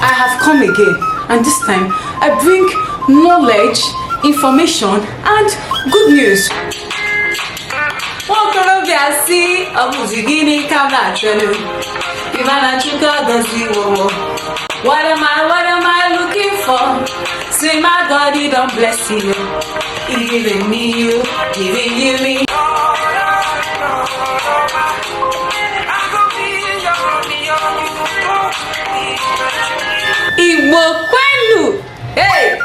I have come again, and this time I bring knowledge, information, and good news. What am I looking for? Say my God, He don't bless you. He giving me you, giving you me. Igbo kwenu, hey.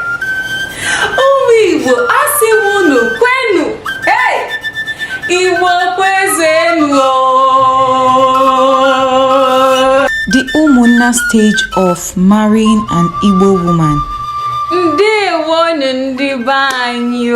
Igbo asi wunu kwenu, hey. Igbo kwezenu. The Umunna stage of marrying an Igbo woman. Ndewonu ndị be anyị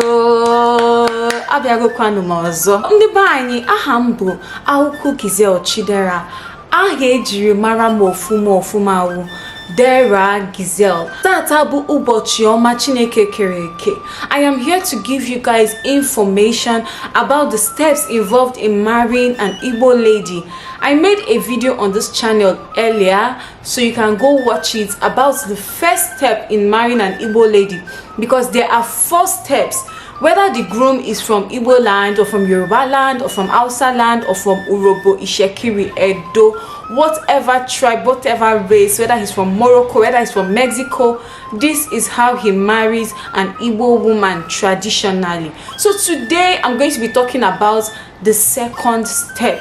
abịagokwanụ m ọzọ. Ndị be anyị, aha m bụ Akwụkwọ Gizel Chidera. Aha ejiri mara m ofuma awụ Dera Gizel. Tata bụ ụbọchị ọma Chineke kere eke. I am here to give you guys information about the steps involved in marrying an Igbo lady. I made a video on this channel earlier, so you can go watch it, about the first step in marrying an Igbo lady, because there are 4 steps. Whether the groom is from Igbo land or from Yoruba land or from Hausa land or from Urobo, Ishekiri, Edo, whatever tribe, whatever race, whether he's from Morocco, whether he's from Mexico, this is how he marries an Igbo woman traditionally. So today I'm going to be talking about the second step,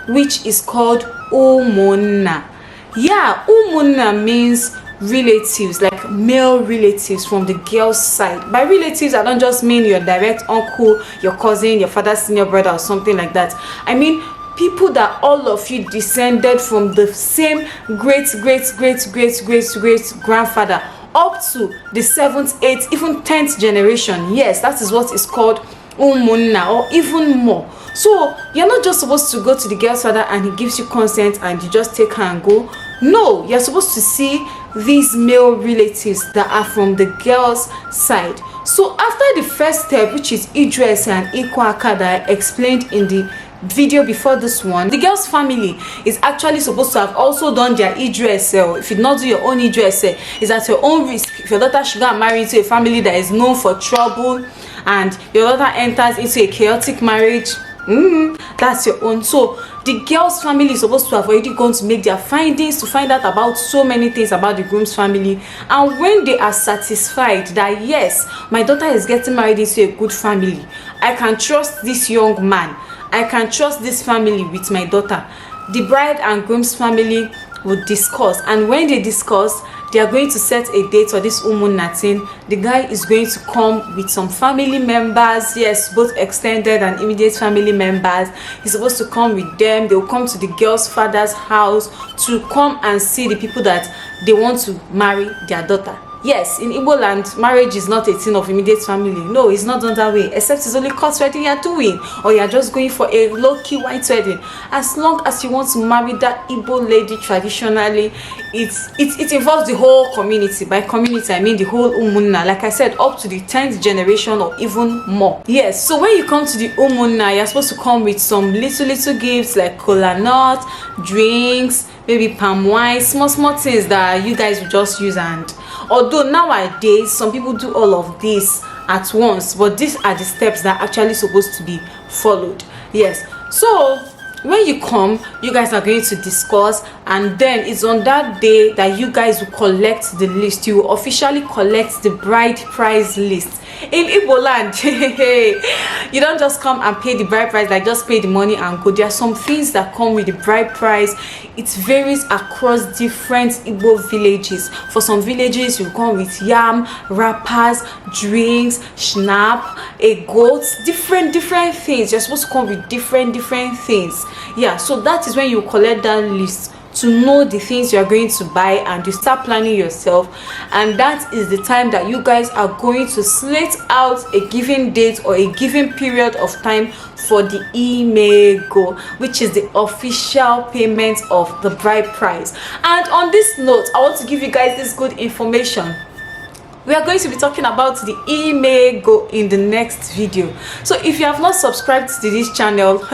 which is called Umunna. Yeah, Umunna means relatives, like male relatives from the girl's side. By relatives, I don't just mean your direct uncle, your cousin, your father's senior brother or something like that. I mean people that all of you descended from the same great grandfather up to the 7th, 8th, even 10th generation. Yes, that is what is called Umunna, or even more. So you're not just supposed to go to the girl's father and he gives you consent and you just take her and go. No, you're supposed to see these male relatives that are from the girl's side. So after the first step, which is Idris and Ikwaka that I explained in the video before this one, the girl's family is actually supposed to have also done their Idris. If you not do your own Idris, it's at your own risk. If your daughter should get married into a family that is known for trouble and your daughter enters into a chaotic marriage, that's your own. So the girl's family is supposed to have already gone to make their findings, to find out about so many things about the groom's family, and when they are satisfied that yes, my daughter is getting married into a good family, I can trust this young man, I can trust this family with my daughter, the bride and groom's family would discuss, and when they discuss, they are going to set a date for this Umunna thing. The guy is going to come with some family members, yes, both extended and immediate family members. He's supposed to come with them. They will come to the girl's father's house to come and see the people that they want to marry their daughter. Yes, in Igbo land, marriage is not a thing of immediate family. No, it's not done that way. Except it's only court wedding you're doing, or you're just going for a low-key white wedding. As long as you want to marry that Igbo lady traditionally, it involves the whole community. By community, I mean the whole Umunna. Like I said, up to the 10th generation or even more. Yes, so when you come to the Umunna, you're supposed to come with some little gifts like kola nut, drinks, maybe palm wine, small things that you guys will just use. And although nowadays some people do all of this at once, but these are the steps that are actually supposed to be followed. Yes, so when you come, you guys are going to discuss, and then it's on that day that you guys will collect the list. You will officially collect the bride price list. In Igbo land, you don't just come and pay the bride price, like just pay the money and go. There are some things that come with the bride price. It varies across different Igbo villages. For some villages, you come with yam, wrappers, drinks, schnapp, a goat, different things. You're supposed to come with different things. Yeah, so that is when you collect that list to know the things you are going to buy, and you start planning yourself. And that is the time that you guys are going to slate out a given date or a given period of time for the imego, which is the official payment of the bride price. And on this note, I want to give you guys this good information. We are going to be talking about the imego in the next video. So if you have not subscribed to this channel,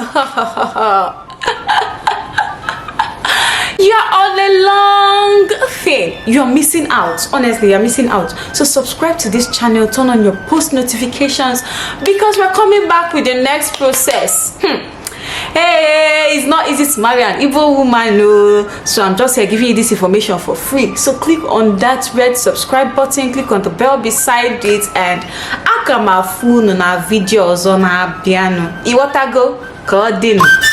you're on a long thing. You're missing out. Honestly, you're missing out. So subscribe to this channel, turn on your post notifications, because we're coming back with the next process. Hey, it's not easy to marry an Igbo woman, no. So I'm just here giving you this information for free. So click on that red subscribe button, click on the bell beside it, and akamafu na videos on our piano. Iwatago, Cordino.